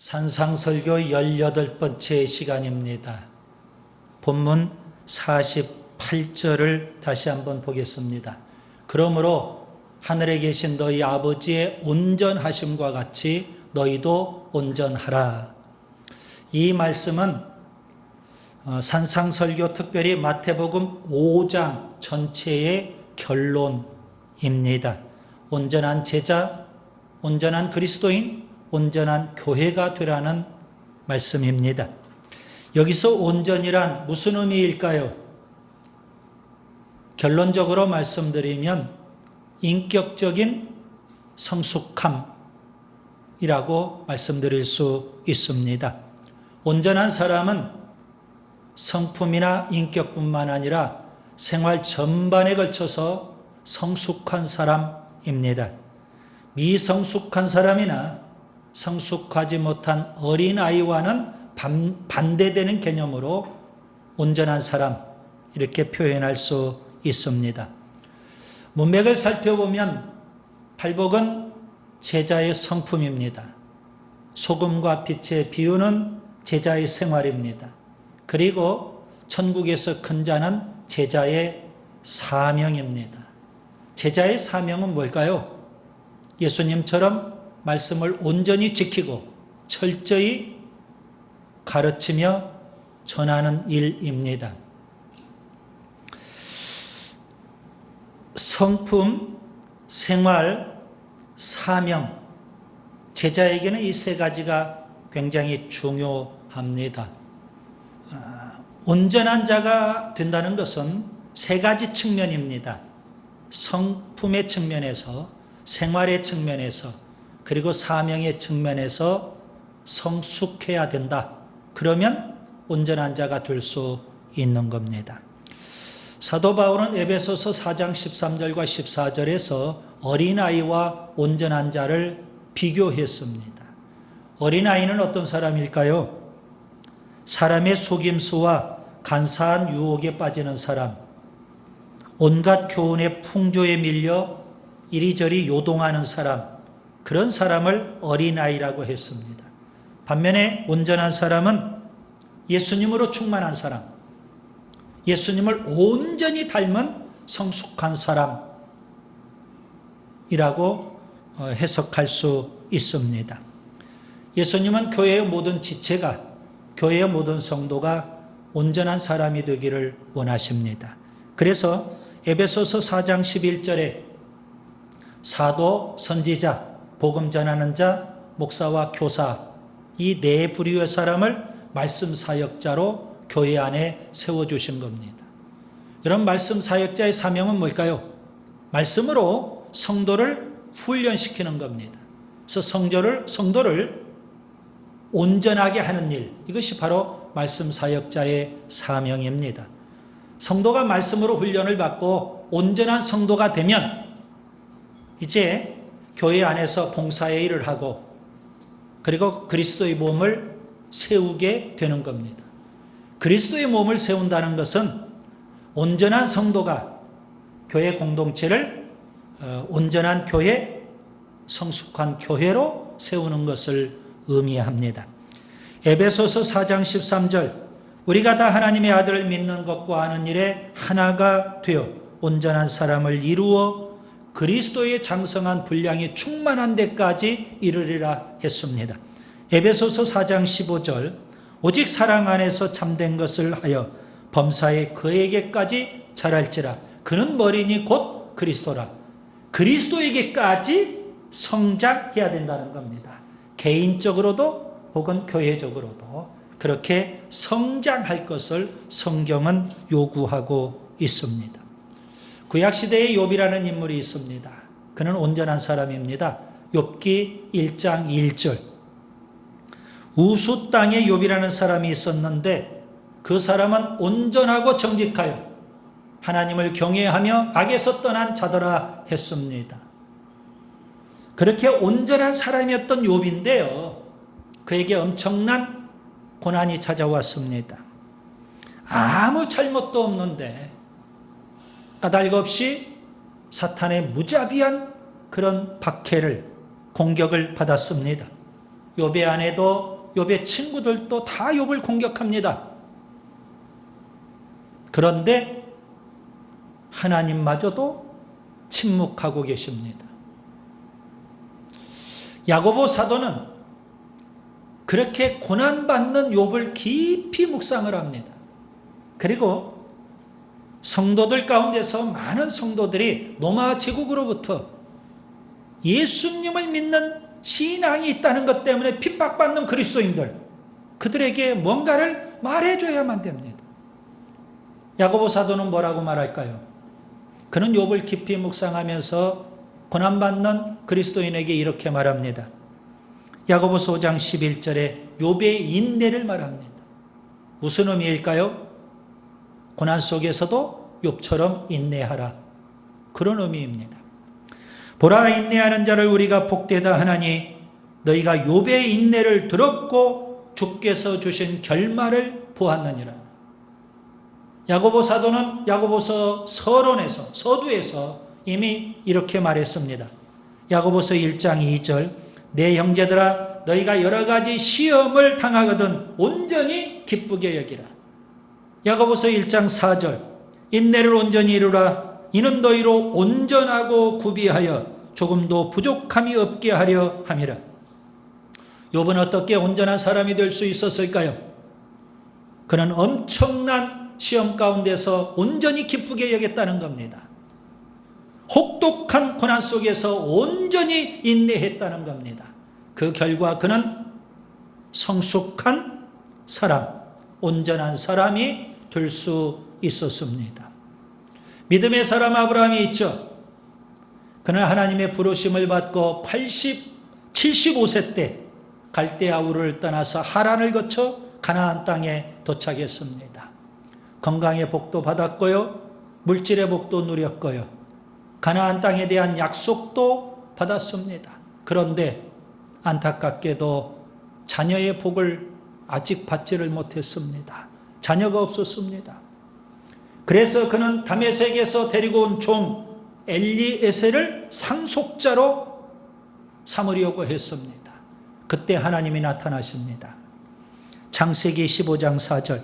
산상설교 18번째 시간입니다. 본문 48절을 다시 한번 보겠습니다. 그러므로 하늘에 계신 너희 아버지의 온전하심과 같이 너희도 온전하라. 이 말씀은 산상설교 특별히 마태복음 5장 전체의 결론입니다. 온전한 제자, 온전한 그리스도인, 온전한 교회가 되라는 말씀입니다. 여기서 온전이란 무슨 의미일까요? 결론적으로 말씀드리면 인격적인 성숙함이라고 말씀드릴 수 있습니다. 온전한 사람은 성품이나 인격뿐만 아니라 생활 전반에 걸쳐서 성숙한 사람입니다. 미성숙한 사람이나 성숙하지 못한 어린아이와는 반대되는 개념으로 온전한 사람, 이렇게 표현할 수 있습니다. 문맥을 살펴보면 팔복은 제자의 성품입니다. 소금과 빛의 비유는 제자의 생활입니다. 그리고 천국에서 큰 자는 제자의 사명입니다. 제자의 사명은 뭘까요? 예수님처럼 말씀을 온전히 지키고 철저히 가르치며 전하는 일입니다. 성품, 생활, 사명, 제자에게는 이 세 가지가 굉장히 중요합니다. 온전한 자가 된다는 것은 세 가지 측면입니다. 성품의 측면에서, 생활의 측면에서, 그리고 사명의 측면에서 성숙해야 된다. 그러면 온전한 자가 될 수 있는 겁니다. 사도 바울은 에베소서 4장 13절과 14절에서 어린아이와 온전한 자를 비교했습니다. 어린아이는 어떤 사람일까요? 사람의 속임수와 간사한 유혹에 빠지는 사람, 온갖 교훈의 풍조에 밀려 이리저리 요동하는 사람, 그런 사람을 어린아이라고 했습니다. 반면에 온전한 사람은 예수님으로 충만한 사람, 예수님을 온전히 닮은 성숙한 사람이라고 해석할 수 있습니다. 예수님은 교회의 모든 지체가, 교회의 모든 성도가 온전한 사람이 되기를 원하십니다. 그래서 에베소서 4장 11절에 사도, 선지자, 복음 전하는 자, 목사와 교사, 이 네 부류의 사람을 말씀 사역자로 교회 안에 세워주신 겁니다. 이런 말씀 사역자의 사명은 뭘까요? 말씀으로 성도를 훈련시키는 겁니다. 그래서 성도를 온전하게 하는 일, 이것이 바로 말씀 사역자의 사명입니다. 성도가 말씀으로 훈련을 받고 온전한 성도가 되면 이제 교회 안에서 봉사의 일을 하고 그리고 그리스도의 몸을 세우게 되는 겁니다. 그리스도의 몸을 세운다는 것은 온전한 성도가 교회 공동체를 온전한 교회, 성숙한 교회로 세우는 것을 의미합니다. 에베소서 4장 13절, 우리가 다 하나님의 아들을 믿는 것과 아는 일에 하나가 되어 온전한 사람을 이루어 그리스도의 장성한 분량이 충만한 데까지 이르리라 했습니다. 에베소서 4장 15절, 오직 사랑 안에서 참된 것을 하여 범사에 그에게까지 자랄지라. 그는 머리니 곧 그리스도라. 그리스도에게까지 성장해야 된다는 겁니다. 개인적으로도 혹은 교회적으로도 그렇게 성장할 것을 성경은 요구하고 있습니다. 구약시대에 욥이라는 인물이 있습니다. 그는 온전한 사람입니다. 욥기 1장 1절. 우수 땅에 욥이라는 사람이 있었는데 그 사람은 온전하고 정직하여 하나님을 경외하며 악에서 떠난 자더라 했습니다. 그렇게 온전한 사람이었던 욥인데요, 그에게 엄청난 고난이 찾아왔습니다. 아무 잘못도 없는데 까닭없이 사탄의 무자비한 그런 박해를, 공격을 받았습니다. 욥의 아내도 욥의 친구들도 다 욥을 공격합니다. 그런데 하나님마저도 침묵하고 계십니다. 야고보 사도는 그렇게 고난받는 욥을 깊이 묵상을 합니다. 그리고 성도들 가운데서 많은 성도들이 로마 제국으로부터 예수님을 믿는 신앙이 있다는 것 때문에 핍박받는 그리스도인들, 그들에게 뭔가를 말해줘야만 됩니다. 야고보 사도는 뭐라고 말할까요? 그는 욥을 깊이 묵상하면서 고난받는 그리스도인에게 이렇게 말합니다. 야고보서 5장 11절에 욥의 인내를 말합니다. 무슨 의미일까요? 고난 속에서도 욥처럼 인내하라. 그런 의미입니다. 보라, 인내하는 자를 우리가 복되다 하나니 너희가 욥의 인내를 들었고 주께서 주신 결말을 보았느니라. 야고보 사도는 야고보서 서두에서 이미 이렇게 말했습니다. 야고보서 1장 2절, 내 형제들아 너희가 여러 가지 시험을 당하거든 온전히 기쁘게 여기라. 야고보서 1장 4절, 인내를 온전히 이루라. 이는 너희로 온전하고 구비하여 조금도 부족함이 없게 하려 함이라. 욥은 어떻게 온전한 사람이 될 수 있었을까요? 그는 엄청난 시험 가운데서 온전히 기쁘게 여겼다는 겁니다. 혹독한 고난 속에서 온전히 인내했다는 겁니다. 그 결과 그는 성숙한 사람, 온전한 사람이 될 수 있었습니다. 믿음의 사람 아브라함이 있죠. 그는 하나님의 부르심을 받고 75세 때 갈대아 우르를 떠나서 하란을 거쳐 가나안 땅에 도착했습니다. 건강의 복도 받았고요. 물질의 복도 누렸고요. 가나안 땅에 대한 약속도 받았습니다. 그런데 안타깝게도 자녀의 복을 아직 받지를 못했습니다. 자녀가 없었습니다. 그래서 그는 다메섹에서 데리고 온 종 엘리에셀을 상속자로 삼으려고 했습니다. 그때 하나님이 나타나십니다. 창세기 15장 4절,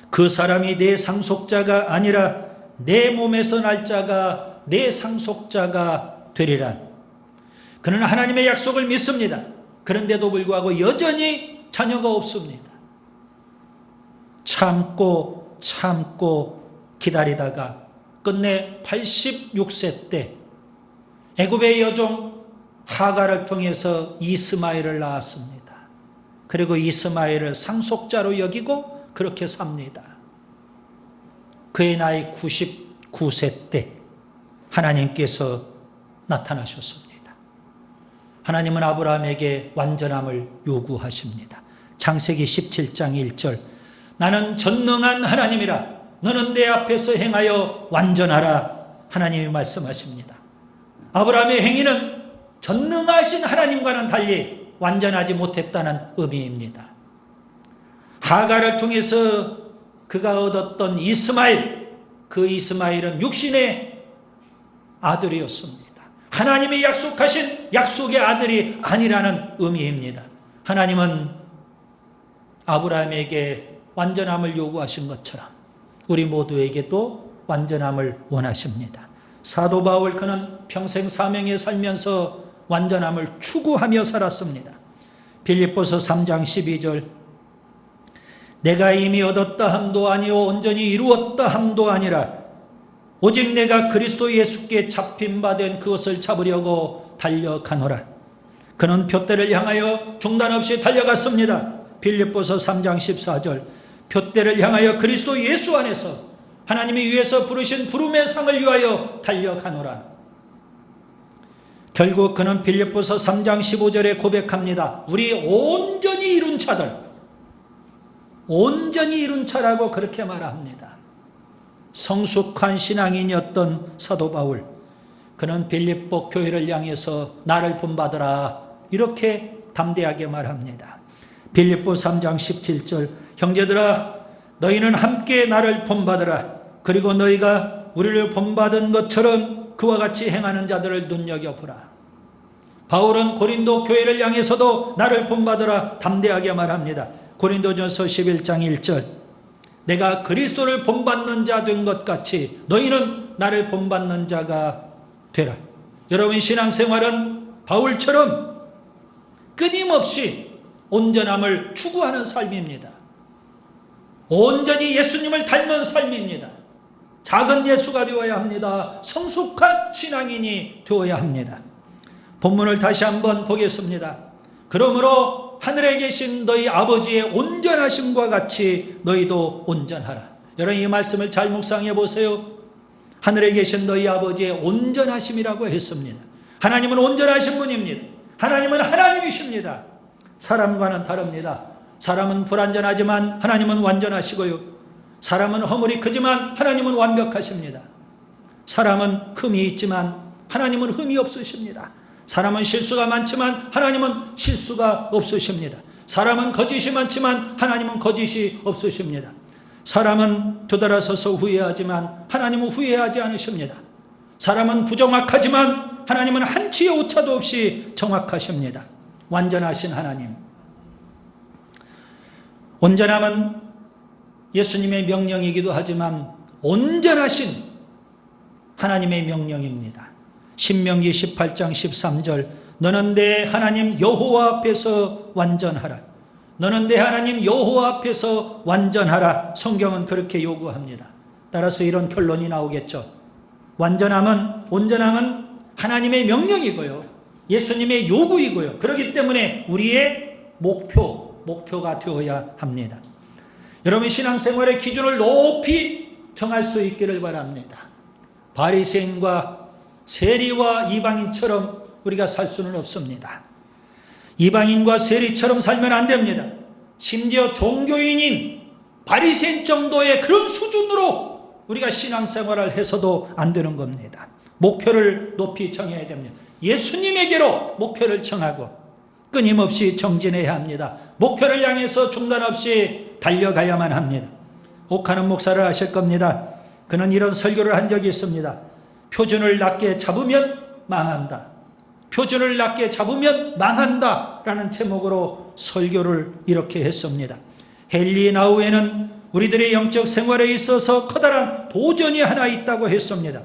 그 사람이 내 상속자가 아니라 내 몸에서 날 자가 내 상속자가 되리라. 그는 하나님의 약속을 믿습니다. 그런데도 불구하고 여전히 자녀가 없습니다. 참고 기다리다가 끝내 86세 때 애굽의 여종 하갈을 통해서 이스마엘을 낳았습니다. 그리고 이스마엘을 상속자로 여기고 그렇게 삽니다. 그의 나이 99세 때 하나님께서 나타나셨습니다. 하나님은 아브라함에게 완전함을 요구하십니다. 창세기 17장 1절, 나는 전능한 하나님이라 너는 내 앞에서 행하여 완전하라. 하나님이 말씀하십니다. 아브라함의 행위는 전능하신 하나님과는 달리 완전하지 못했다는 의미입니다. 하갈을 통해서 그가 얻었던 이스마엘, 그 이스마엘은 육신의 아들이었습니다. 하나님이 약속하신 약속의 아들이 아니라는 의미입니다. 하나님은 아브라함에게 완전함을 요구하신 것처럼 우리 모두에게도 완전함을 원하십니다. 사도 바울, 그는 평생 사명에 살면서 완전함을 추구하며 살았습니다. 빌립보서 3장 12절, 내가 이미 얻었다 함도 아니요 온전히 이루었다 함도 아니라 오직 내가 그리스도 예수께 잡힌 바 된 그것을 잡으려고 달려가노라. 그는 표대를 향하여 중단 없이 달려갔습니다. 빌립보서 3장 14절, 표대를 향하여 그리스도 예수 안에서 하나님이 위에서 부르신 부름의 상을 위하여 달려가노라. 결국 그는 빌립보서 3장 15절에 고백합니다. 우리 온전히 이룬 차라고 그렇게 말합니다. 성숙한 신앙인이었던 사도 바울, 그는 빌립보 교회를 향해서 나를 본받으라 이렇게 담대하게 말합니다. 빌립보 3장 17절, 형제들아 너희는 함께 나를 본받으라. 그리고 너희가 우리를 본받은 것처럼 그와 같이 행하는 자들을 눈여겨보라. 바울은 고린도 교회를 향해서도 나를 본받으라 담대하게 말합니다. 고린도전서 11장 1절. 내가 그리스도를 본받는 자 된 것 같이 너희는 나를 본받는 자가 되라. 여러분, 신앙생활은 바울처럼 끊임없이 온전함을 추구하는 삶입니다. 온전히 예수님을 닮은 삶입니다. 작은 예수가 되어야 합니다. 성숙한 신앙인이 되어야 합니다. 본문을 다시 한번 보겠습니다. 그러므로 하늘에 계신 너희 아버지의 온전하심과 같이 너희도 온전하라. 여러분, 이 말씀을 잘 묵상해 보세요. 하늘에 계신 너희 아버지의 온전하심이라고 했습니다. 하나님은 온전하신 분입니다. 하나님은 하나님이십니다. 사람과는 다릅니다. 사람은 불완전하지만 하나님은 완전하시고요. 사람은 허물이 크지만 하나님은 완벽하십니다. 사람은 흠이 있지만 하나님은 흠이 없으십니다. 사람은 실수가 많지만 하나님은 실수가 없으십니다. 사람은 거짓이 많지만 하나님은 거짓이 없으십니다. 사람은 되돌아서서 후회하지만 하나님은 후회하지 않으십니다. 사람은 부정확하지만 하나님은 한치의 오차도 없이 정확하십니다. 완전하신 하나님. 온전함은 예수님의 명령이기도 하지만 온전하신 하나님의 명령입니다. 신명기 18장 13절. 너는 내 하나님 여호와 앞에서 완전하라. 너는 내 하나님 여호와 앞에서 완전하라. 성경은 그렇게 요구합니다. 따라서 이런 결론이 나오겠죠. 온전함은 하나님의 명령이고요. 예수님의 요구이고요. 그렇기 때문에 우리의 목표가 되어야 합니다. 여러분, 신앙생활의 기준을 높이 정할 수 있기를 바랍니다. 바리새인과 세리와 이방인처럼 우리가 살 수는 없습니다. 이방인과 세리처럼 살면 안 됩니다. 심지어 종교인인 바리새인 정도의 그런 수준으로 우리가 신앙생활을 해서도 안 되는 겁니다. 목표를 높이 정해야 됩니다. 예수님에게로 목표를 정하고 끊임없이 정진해야 합니다. 목표를 향해서 중단 없이 달려가야만 합니다. 옥하는 목사를 아실 겁니다. 그는 이런 설교를 한 적이 있습니다. 표준을 낮게 잡으면 망한다. 표준을 낮게 잡으면 망한다 라는 제목으로 설교를 이렇게 했습니다. 헨리 나우에는 우리들의 영적 생활에 있어서 커다란 도전이 하나 있다고 했습니다.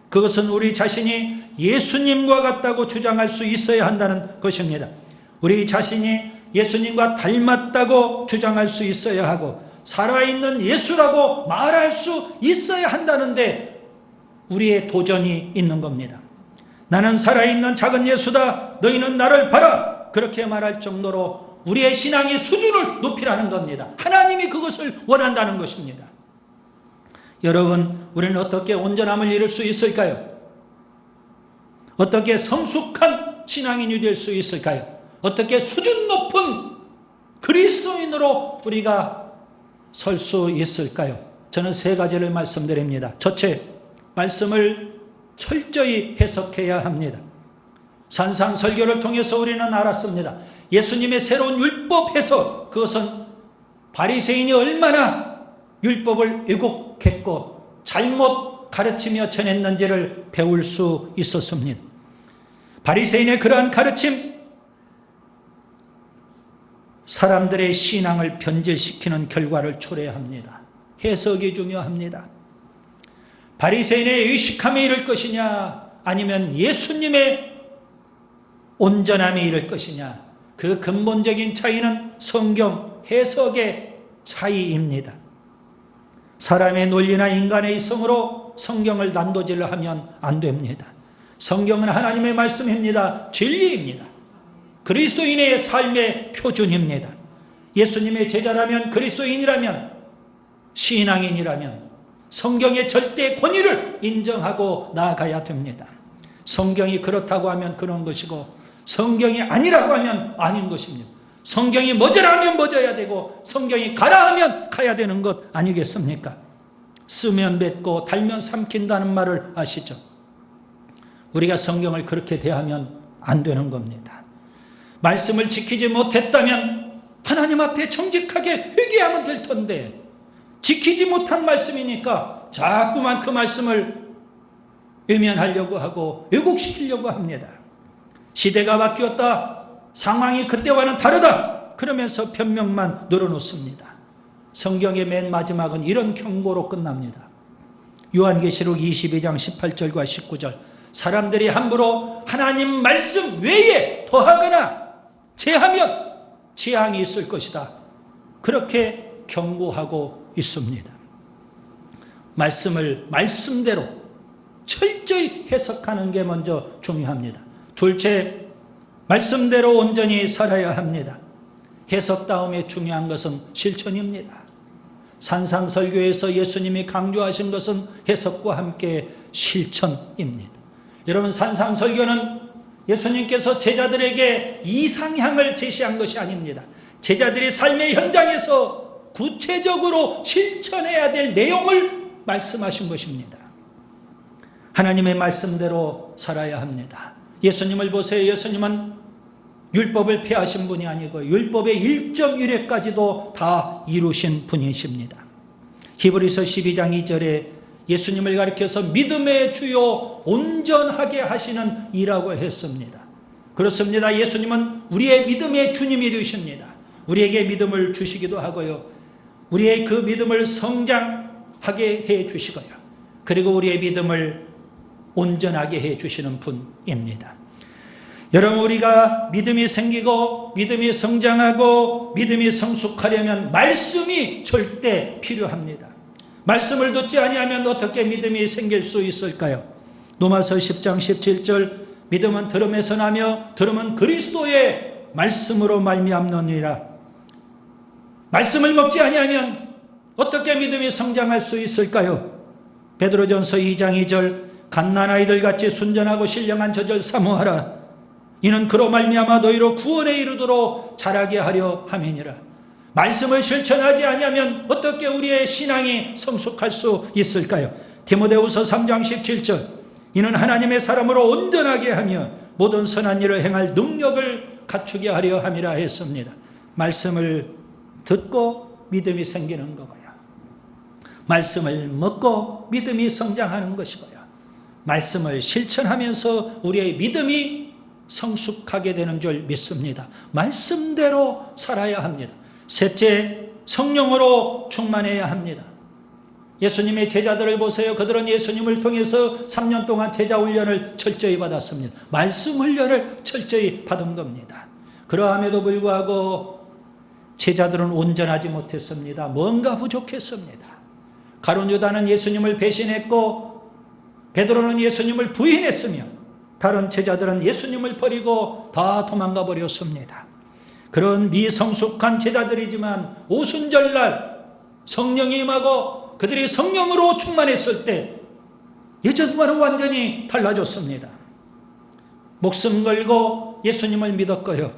그것은 우리 자신이 예수님과 같다고 주장할 수 있어야 한다는 것입니다. 우리 자신이 예수님과 닮았다고 주장할 수 있어야 하고 살아있는 예수라고 말할 수 있어야 한다는데 우리의 도전이 있는 겁니다. 나는 살아있는 작은 예수다. 너희는 나를 봐라. 그렇게 말할 정도로 우리의 신앙의 수준을 높이라는 겁니다. 하나님이 그것을 원한다는 것입니다. 여러분, 우리는 어떻게 온전함을 이룰 수 있을까요? 어떻게 성숙한 신앙인이 될 수 있을까요? 어떻게 수준 높은 그리스도인으로 우리가 설 수 있을까요? 저는 세 가지를 말씀드립니다. 첫째, 말씀을 철저히 해석해야 합니다. 산상설교를 통해서 우리는 알았습니다. 예수님의 새로운 율법 해석, 그것은 바리새인이 얼마나 율법을 왜곡했고 잘못 가르치며 전했는지를 배울 수 있었습니다. 바리새인의 그러한 가르침, 사람들의 신앙을 변질시키는 결과를 초래합니다. 해석이 중요합니다. 바리새인의 의식함에 이를 것이냐 아니면 예수님의 온전함에 이를 것이냐, 그 근본적인 차이는 성경 해석의 차이입니다. 사람의 논리나 인간의 이성으로 성경을 난도질하면 안 됩니다. 성경은 하나님의 말씀입니다. 진리입니다. 그리스도인의 삶의 표준입니다. 예수님의 제자라면, 그리스도인이라면, 신앙인이라면 성경의 절대 권위를 인정하고 나아가야 됩니다. 성경이 그렇다고 하면 그런 것이고 성경이 아니라고 하면 아닌 것입니다. 성경이 뭐저라면 뭐져야 되고 성경이 가라 하면 가야 되는 것 아니겠습니까? 쓰면 뱉고 달면 삼킨다는 말을 아시죠? 우리가 성경을 그렇게 대하면 안 되는 겁니다. 말씀을 지키지 못했다면 하나님 앞에 정직하게 회개하면 될 텐데 지키지 못한 말씀이니까 자꾸만 그 말씀을 외면하려고 하고 왜곡시키려고 합니다. 시대가 바뀌었다. 상황이 그때와는 다르다. 그러면서 변명만 늘어놓습니다. 성경의 맨 마지막은 이런 경고로 끝납니다. 요한계시록 22장 18절과 19절. 사람들이 함부로 하나님 말씀 외에 더하거나 제하면 재앙이 있을 것이다. 그렇게 경고하고 있습니다. 말씀을 말씀대로 철저히 해석하는 게 먼저 중요합니다. 둘째, 말씀대로 온전히 살아야 합니다. 해석 다음에 중요한 것은 실천입니다. 산상설교에서 예수님이 강조하신 것은 해석과 함께 실천입니다. 여러분, 산상설교는 예수님께서 제자들에게 이상향을 제시한 것이 아닙니다. 제자들이 삶의 현장에서 구체적으로 실천해야 될 내용을 말씀하신 것입니다. 하나님의 말씀대로 살아야 합니다. 예수님을 보세요. 예수님은 율법을 폐하신 분이 아니고 율법의 1.1회까지도 다 이루신 분이십니다. 히브리서 12장 2절에 예수님을 가리켜서 믿음의 주요 온전하게 하시는 이라고 했습니다. 그렇습니다. 예수님은 우리의 믿음의 주님이 되십니다. 우리에게 믿음을 주시기도 하고요. 우리의 그 믿음을 성장하게 해 주시고요. 그리고 우리의 믿음을 온전하게 해 주시는 분입니다. 여러분, 우리가 믿음이 생기고 믿음이 성장하고 믿음이 성숙하려면 말씀이 절대 필요합니다. 말씀을 듣지 아니하면 어떻게 믿음이 생길 수 있을까요? 로마서 10장 17절, 믿음은 들음에서 나며 들음은 그리스도의 말씀으로 말미암느니라. 말씀을 먹지 아니하면 어떻게 믿음이 성장할 수 있을까요? 베드로전서 2장 2절, 갓난아이들 같이 순전하고 신령한 저절 사모하라. 이는 그로 말미암아 너희로 구원에 이르도록 자라게 하려 함이니라. 말씀을 실천하지 아니하면 어떻게 우리의 신앙이 성숙할 수 있을까요? 디모데후서 3장 17절, 이는 하나님의 사람으로 온전하게 하며 모든 선한 일을 행할 능력을 갖추게 하려 함이라 했습니다. 말씀을 듣고 믿음이 생기는 거고요. 말씀을 먹고 믿음이 성장하는 것이고요. 말씀을 실천하면서 우리의 믿음이 성숙하게 되는 줄 믿습니다. 말씀대로 살아야 합니다. 셋째, 성령으로 충만해야 합니다. 예수님의 제자들을 보세요. 그들은 예수님을 통해서 3년 동안 제자 훈련을 철저히 받았습니다. 말씀 훈련을 철저히 받은 겁니다. 그러함에도 불구하고 제자들은 온전하지 못했습니다. 뭔가 부족했습니다. 가룟 유다는 예수님을 배신했고 베드로는 예수님을 부인했으며 다른 제자들은 예수님을 버리고 다 도망가 버렸습니다. 그런 미성숙한 제자들이지만 오순절날 성령이 임하고 그들이 성령으로 충만했을 때 예전과는 완전히 달라졌습니다. 목숨 걸고 예수님을 믿었고요.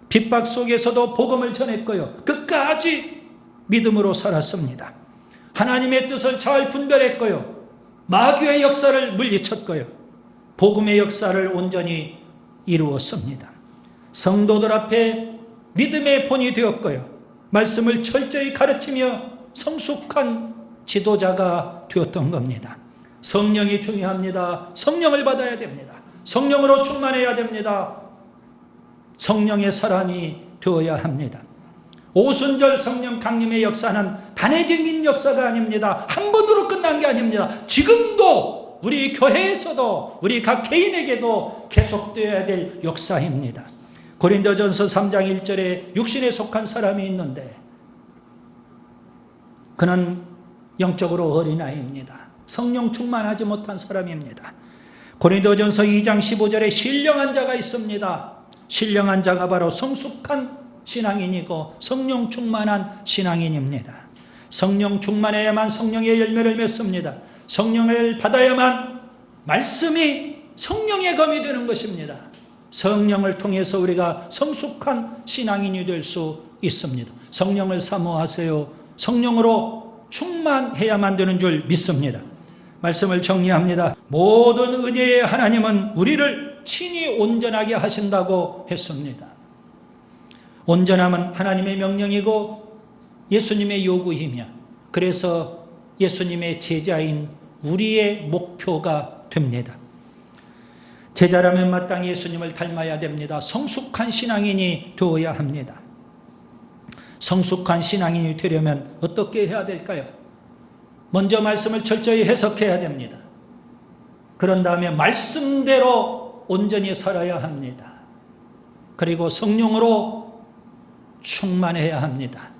핍박 속에서도 복음을 전했고요. 끝까지 믿음으로 살았습니다. 하나님의 뜻을 잘 분별했고요. 마귀의 역사를 물리쳤고요. 복음의 역사를 온전히 이루었습니다. 성도들 앞에 믿음의 본이 되었고요. 말씀을 철저히 가르치며 성숙한 지도자가 되었던 겁니다. 성령이 중요합니다. 성령을 받아야 됩니다. 성령으로 충만해야 됩니다. 성령의 사람이 되어야 합니다. 오순절 성령 강림의 역사는 단회적인 역사가 아닙니다. 한 번으로 끝난 게 아닙니다. 지금도 우리 교회에서도 우리 각 개인에게도 계속되어야 될 역사입니다. 고린도전서 3장 1절에 육신에 속한 사람이 있는데 그는 영적으로 어린아이입니다. 성령 충만하지 못한 사람입니다. 고린도전서 2장 15절에 신령한 자가 있습니다. 신령한 자가 바로 성숙한 신앙인이고 성령 충만한 신앙인입니다. 성령 충만해야만 성령의 열매를 맺습니다. 성령을 받아야만 말씀이 성령의 검이 되는 것입니다. 성령을 통해서 우리가 성숙한 신앙인이 될 수 있습니다. 성령을 사모하세요. 성령으로 충만해야만 되는 줄 믿습니다. 말씀을 정리합니다. 모든 은혜의 하나님은 우리를 친히 온전하게 하신다고 했습니다. 온전함은 하나님의 명령이고 예수님의 요구이며 그래서 예수님의 제자인 우리의 목표가 됩니다. 제자라면 마땅히 예수님을 닮아야 됩니다. 성숙한 신앙인이 되어야 합니다. 성숙한 신앙인이 되려면 어떻게 해야 될까요? 먼저 말씀을 철저히 해석해야 됩니다. 그런 다음에 말씀대로 온전히 살아야 합니다. 그리고 성령으로 충만해야 합니다.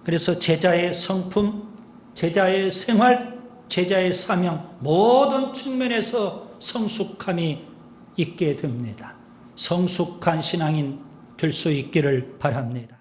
그래서 제자의 성품, 제자의 생활, 제자의 사명 모든 측면에서 성숙함이 있게 됩니다. 성숙한 신앙인 될 수 있기를 바랍니다.